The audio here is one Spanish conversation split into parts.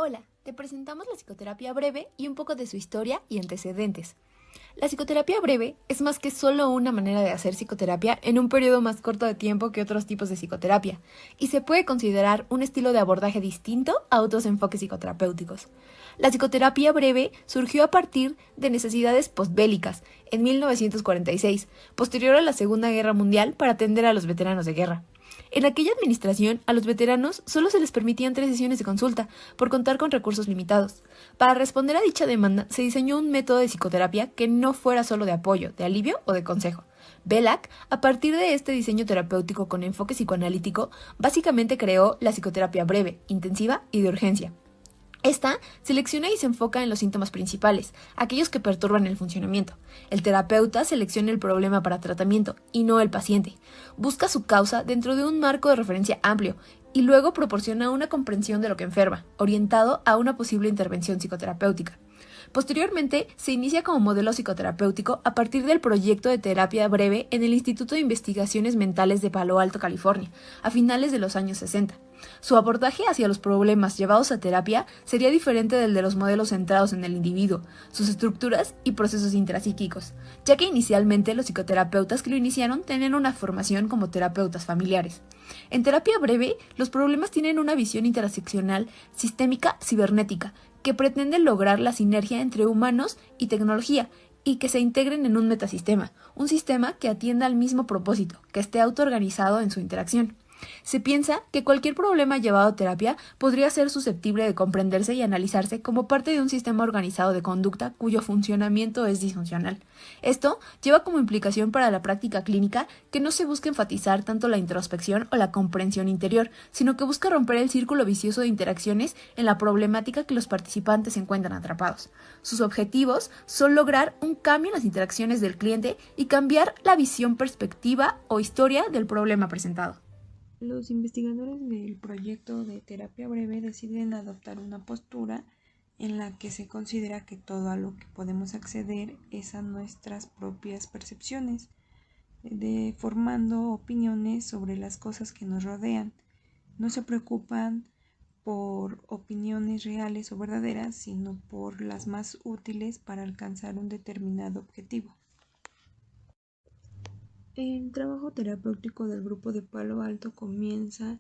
Hola, te presentamos la psicoterapia breve y un poco de su historia y antecedentes. La psicoterapia breve es más que solo una manera de hacer psicoterapia en un periodo más corto de tiempo que otros tipos de psicoterapia, y se puede considerar un estilo de abordaje distinto a otros enfoques psicoterapéuticos. La psicoterapia breve surgió a partir de necesidades postbélicas en 1946, posterior a la Segunda Guerra Mundial, para atender a los veteranos de guerra. En aquella administración, a los veteranos solo se les permitían 3 sesiones de consulta, por contar con recursos limitados. Para responder a dicha demanda, se diseñó un método de psicoterapia que no fuera solo de apoyo, de alivio o de consejo. Belak, a partir de este diseño terapéutico con enfoque psicoanalítico, básicamente creó la psicoterapia breve, intensiva y de urgencia. Esta selecciona y se enfoca en los síntomas principales, aquellos que perturban el funcionamiento. El terapeuta selecciona el problema para tratamiento y no el paciente. Busca su causa dentro de un marco de referencia amplio y luego proporciona una comprensión de lo que enferma, orientado a una posible intervención psicoterapéutica. Posteriormente, se inicia como modelo psicoterapéutico a partir del proyecto de terapia breve en el Instituto de Investigaciones Mentales de Palo Alto, California, a finales de los años 60. Su abordaje hacia los problemas llevados a terapia sería diferente del de los modelos centrados en el individuo, sus estructuras y procesos intrapsíquicos, ya que inicialmente los psicoterapeutas que lo iniciaron tenían una formación como terapeutas familiares. En terapia breve, los problemas tienen una visión interseccional, sistémica, cibernética, que pretende lograr la sinergia entre humanos y tecnología y que se integren en un metasistema, un sistema que atienda al mismo propósito, que esté autoorganizado en su interacción. Se piensa que cualquier problema llevado a terapia podría ser susceptible de comprenderse y analizarse como parte de un sistema organizado de conducta cuyo funcionamiento es disfuncional. Esto lleva como implicación para la práctica clínica que no se busca enfatizar tanto la introspección o la comprensión interior, sino que busca romper el círculo vicioso de interacciones en la problemática que los participantes se encuentran atrapados. Sus objetivos son lograr un cambio en las interacciones del cliente y cambiar la visión, perspectiva o historia del problema presentado. Los investigadores del proyecto de terapia breve deciden adoptar una postura en la que se considera que todo a lo que podemos acceder es a nuestras propias percepciones, formando opiniones sobre las cosas que nos rodean. No se preocupan por opiniones reales o verdaderas, sino por las más útiles para alcanzar un determinado objetivo. El trabajo terapéutico del grupo de Palo Alto comienza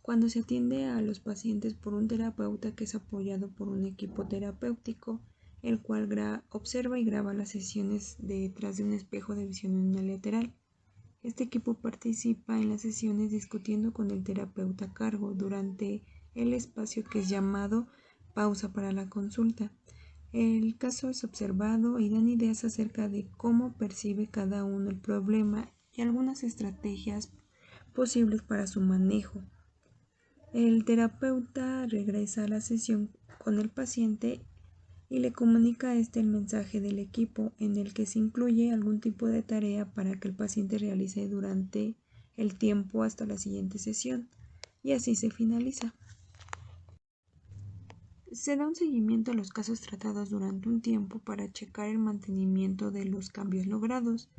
cuando se atiende a los pacientes por un terapeuta que es apoyado por un equipo terapéutico, el cual observa y graba las sesiones detrás de un espejo de visión unilateral. Este equipo participa en las sesiones discutiendo con el terapeuta a cargo durante el espacio que es llamado pausa para la consulta. El caso es observado y dan ideas acerca de cómo percibe cada uno el problema y algunas estrategias posibles para su manejo. El terapeuta regresa a la sesión con el paciente y le comunica a este el mensaje del equipo en el que se incluye algún tipo de tarea para que el paciente realice durante el tiempo hasta la siguiente sesión, y así se finaliza. Se da un seguimiento a los casos tratados durante un tiempo para checar el mantenimiento de los cambios logrados.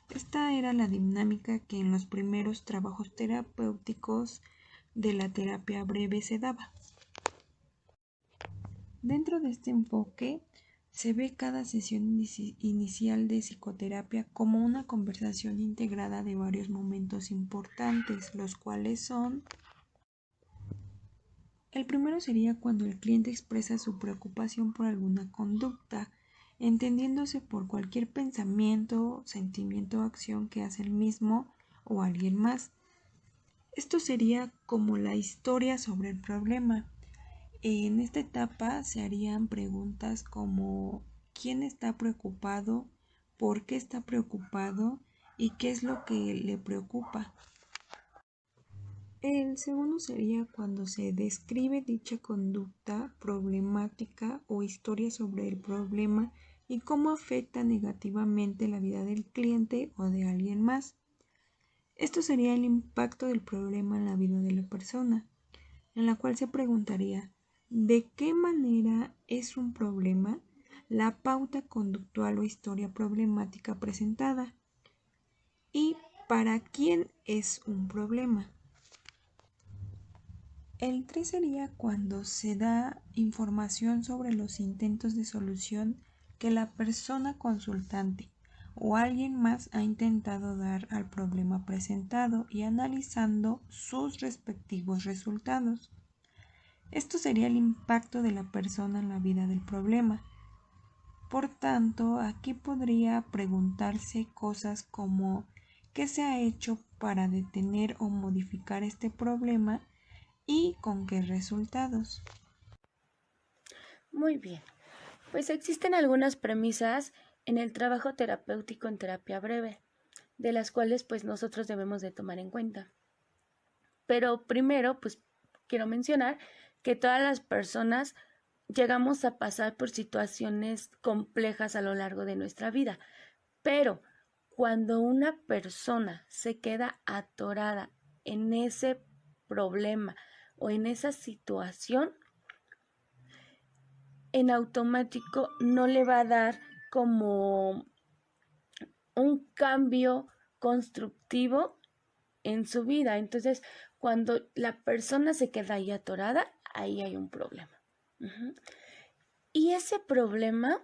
Esta era la dinámica que en los primeros trabajos terapéuticos de la terapia breve se daba. Dentro de este enfoque, se ve cada sesión inicial de psicoterapia como una conversación integrada de varios momentos importantes, los cuales son: el primero sería cuando el cliente expresa su preocupación por alguna conducta, entendiéndose por cualquier pensamiento, sentimiento o acción que hace el mismo o alguien más. Esto sería como la historia sobre el problema. En esta etapa se harían preguntas como: ¿quién está preocupado? ¿Por qué está preocupado? ¿Y qué es lo que le preocupa? El segundo sería cuando se describe dicha conducta, problemática o historia sobre el problema y cómo afecta negativamente la vida del cliente o de alguien más. Esto sería el impacto del problema en la vida de la persona, en la cual se preguntaría: ¿de qué manera es un problema la pauta conductual o historia problemática presentada? ¿Y para quién es un problema? El 3 sería cuando se da información sobre los intentos de solución que la persona consultante o alguien más ha intentado dar al problema presentado y analizando sus respectivos resultados. Esto sería el impacto de la persona en la vida del problema. Por tanto, aquí podría preguntarse cosas como ¿qué se ha hecho para detener o modificar este problema y con qué resultados? Muy bien, pues existen algunas premisas en el trabajo terapéutico en terapia breve, de las cuales pues nosotros debemos de tomar en cuenta. Pero primero, pues quiero mencionar que todas las personas llegamos a pasar por situaciones complejas a lo largo de nuestra vida, pero cuando una persona se queda atorada en ese problema o en esa situación, en automático no le va a dar como un cambio constructivo en su vida. Entonces, cuando la persona se queda ahí atorada, ahí hay un problema. Y ese problema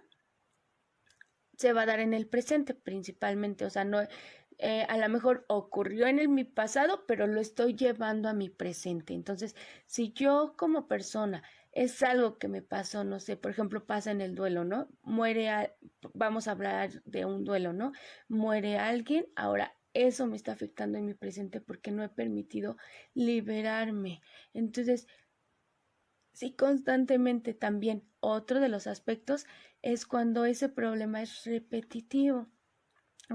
se va a dar en el presente principalmente, o sea, no, a lo mejor ocurrió en mi pasado, pero lo estoy llevando a mi presente. Entonces, si yo como persona es algo que me pasó, no sé, por ejemplo, pasa en el duelo, ¿no? Vamos a hablar de un duelo, ¿no? Muere alguien, ahora eso me está afectando en mi presente porque no he permitido liberarme. Entonces, sí, constantemente también otro de los aspectos es cuando ese problema es repetitivo,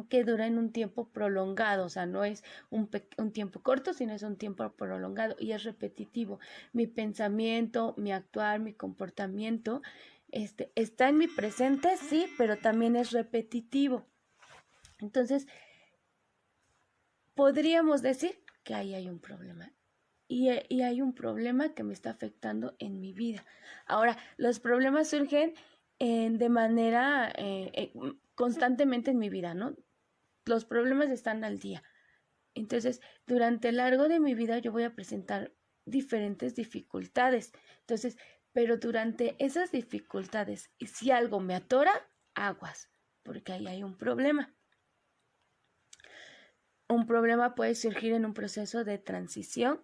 que dura en un tiempo prolongado, o sea, no es un tiempo corto, sino es un tiempo prolongado y es repetitivo. Mi pensamiento, mi actuar, mi comportamiento, está en mi presente, sí, pero también es repetitivo. Entonces, podríamos decir que ahí hay un problema. Y hay un problema que me está afectando en mi vida. Ahora, los problemas surgen de manera constantemente en mi vida, ¿no? Los problemas están al día. Entonces, durante el largo de mi vida yo voy a presentar diferentes dificultades. Entonces, pero durante esas dificultades, y si algo me atora, aguas, porque ahí hay un problema. Un problema puede surgir en un proceso de transición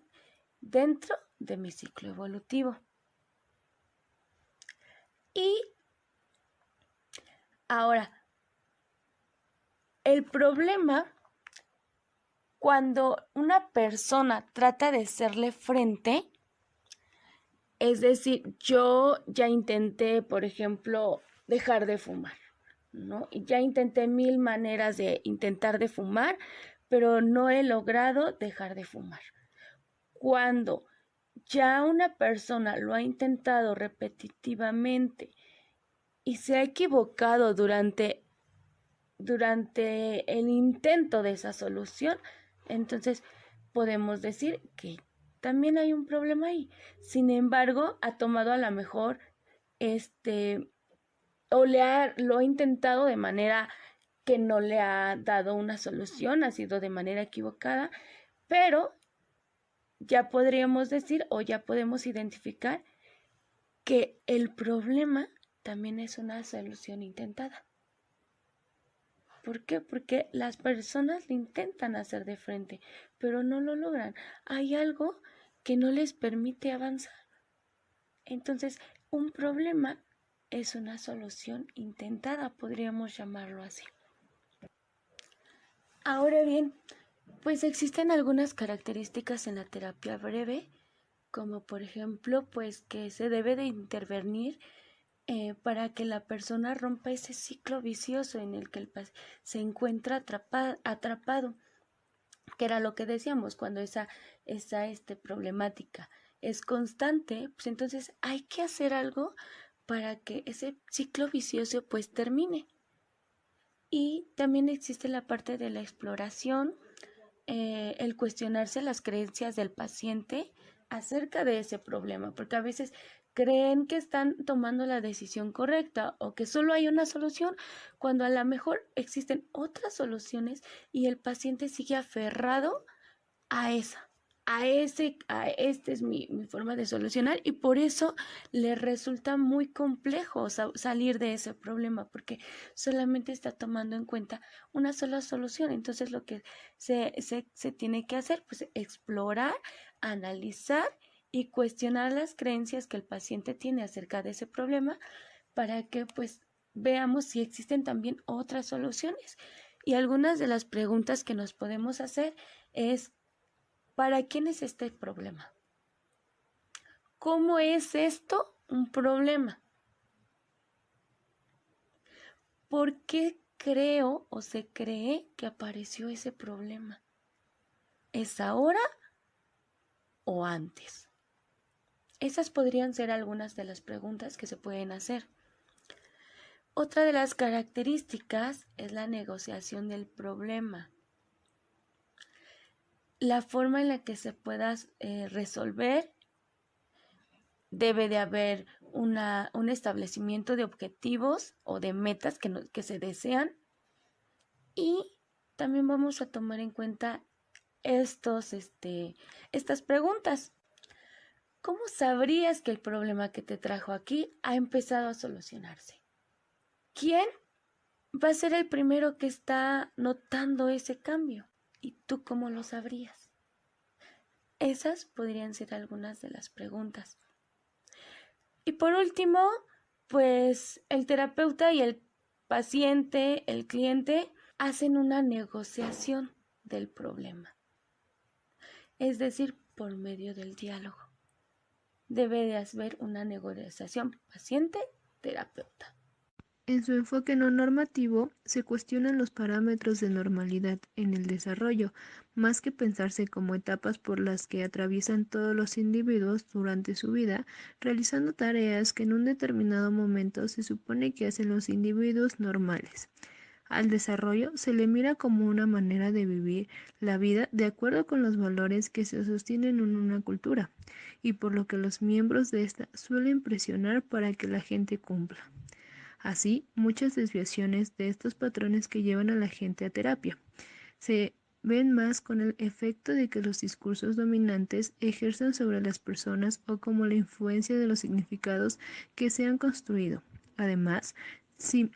dentro de mi ciclo evolutivo. Y ahora, el problema cuando una persona trata de hacerle frente, es decir, yo ya intenté, por ejemplo, dejar de fumar, ¿no? Y ya intenté 1000 maneras de intentar de fumar, pero no he logrado dejar de fumar. Cuando ya una persona lo ha intentado repetitivamente y se ha equivocado durante el intento de esa solución, entonces podemos decir que también hay un problema ahí. Sin embargo, ha tomado a lo mejor lo ha intentado de manera que no le ha dado una solución, ha sido de manera equivocada, pero ya podríamos decir o ya podemos identificar que el problema también es una solución intentada. ¿Por qué? Porque las personas lo intentan hacer de frente, pero no lo logran. Hay algo que no les permite avanzar. Entonces, un problema es una solución intentada, podríamos llamarlo así. Ahora bien, pues existen algunas características en la terapia breve, como por ejemplo, pues que se debe de intervenir para que la persona rompa ese ciclo vicioso en el que se encuentra atrapado, que era lo que decíamos, cuando esa problemática es constante, pues entonces hay que hacer algo para que ese ciclo vicioso pues termine. Y también existe la parte de la exploración, el cuestionarse las creencias del paciente acerca de ese problema, porque a veces creen que están tomando la decisión correcta o que solo hay una solución, cuando a lo mejor existen otras soluciones y el paciente sigue aferrado a esa. esta es mi forma de solucionar, y por eso le resulta muy complejo salir de ese problema, porque solamente está tomando en cuenta una sola solución. Entonces lo que se tiene que hacer, pues explorar, analizar y cuestionar las creencias que el paciente tiene acerca de ese problema, para que pues veamos si existen también otras soluciones. Y algunas de las preguntas que nos podemos hacer es: ¿para quién es este problema? ¿Cómo es esto un problema? ¿Por qué creo o se cree que apareció ese problema? ¿Es ahora o antes? Esas podrían ser algunas de las preguntas que se pueden hacer. Otra de las características es la negociación del problema. La forma en la que se pueda resolver, debe de haber un establecimiento de objetivos o de metas que se desean, y también vamos a tomar en cuenta estas preguntas. ¿Cómo sabrías que el problema que te trajo aquí ha empezado a solucionarse? ¿Quién va a ser el primero que está notando ese cambio? ¿Y tú cómo lo sabrías? Esas podrían ser algunas de las preguntas. Y por último, pues el terapeuta y el paciente, el cliente, hacen una negociación del problema, es decir, por medio del diálogo. Debe de haber una negociación paciente-terapeuta. En su enfoque no normativo, se cuestionan los parámetros de normalidad en el desarrollo, más que pensarse como etapas por las que atraviesan todos los individuos durante su vida, realizando tareas que en un determinado momento se supone que hacen los individuos normales. Al desarrollo se le mira como una manera de vivir la vida de acuerdo con los valores que se sostienen en una cultura, y por lo que los miembros de esta suelen presionar para que la gente cumpla. Así, muchas desviaciones de estos patrones que llevan a la gente a terapia se ven más con el efecto de que los discursos dominantes ejerzan sobre las personas o como la influencia de los significados que se han construido. Además, sin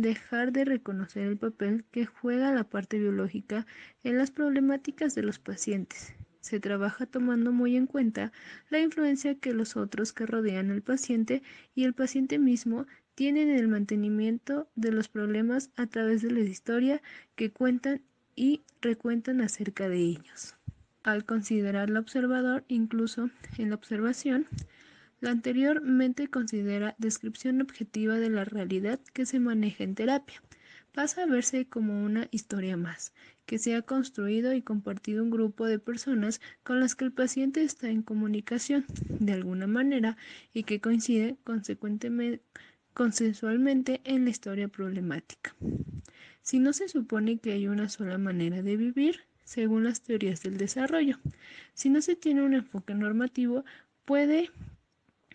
dejar de reconocer el papel que juega la parte biológica en las problemáticas de los pacientes. Se trabaja tomando muy en cuenta la influencia que los otros que rodean al paciente y el paciente mismo tienen en el mantenimiento de los problemas a través de la historia que cuentan y recuentan acerca de ellos. Al considerar al observador, incluso en la observación, la anteriormente considera descripción objetiva de la realidad que se maneja en terapia, pasa a verse como una historia más, que se ha construido y compartido un grupo de personas con las que el paciente está en comunicación, de alguna manera, y que coincide consecuentemente consensualmente en la historia problemática. Si no se supone que hay una sola manera de vivir, según las teorías del desarrollo, si no se tiene un enfoque normativo, puede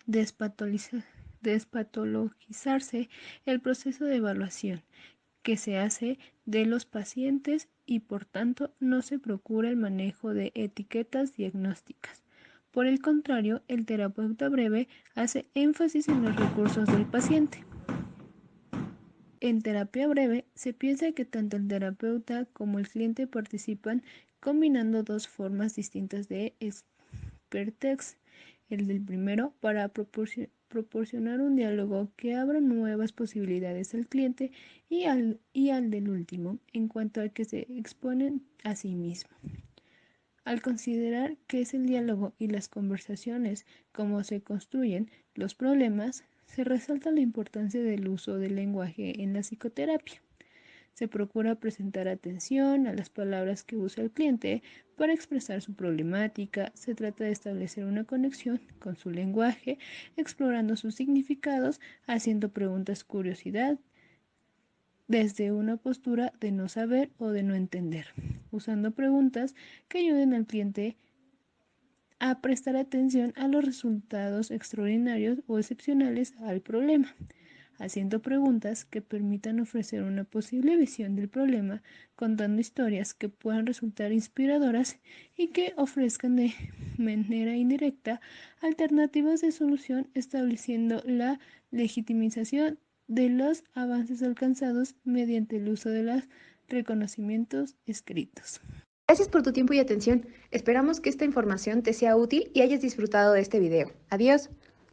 despatologizarse el proceso de evaluación que se hace de los pacientes y por tanto no se procura el manejo de etiquetas diagnósticas. Por el contrario, el terapeuta breve hace énfasis en los recursos del paciente. En terapia breve, se piensa que tanto el terapeuta como el cliente participan combinando dos formas distintas de expertise. El del primero para proporcionar un diálogo que abra nuevas posibilidades al cliente y al del último en cuanto a que se exponen a sí mismo. Al considerar que es el diálogo y las conversaciones como se construyen los problemas, se resalta la importancia del uso del lenguaje en la psicoterapia. Se procura presentar atención a las palabras que usa el cliente para expresar su problemática. Se trata de establecer una conexión con su lenguaje, explorando sus significados, haciendo preguntas curiosidad, desde una postura de no saber o de no entender, usando preguntas que ayuden al cliente a prestar atención a los resultados extraordinarios o excepcionales al problema. haciendo preguntas que permitan ofrecer una posible visión del problema, contando historias que puedan resultar inspiradoras y que ofrezcan de manera indirecta alternativas de solución, estableciendo la legitimización de los avances alcanzados mediante el uso de los reconocimientos escritos. Gracias por tu tiempo y atención. Esperamos que esta información te sea útil y hayas disfrutado de este video. Adiós.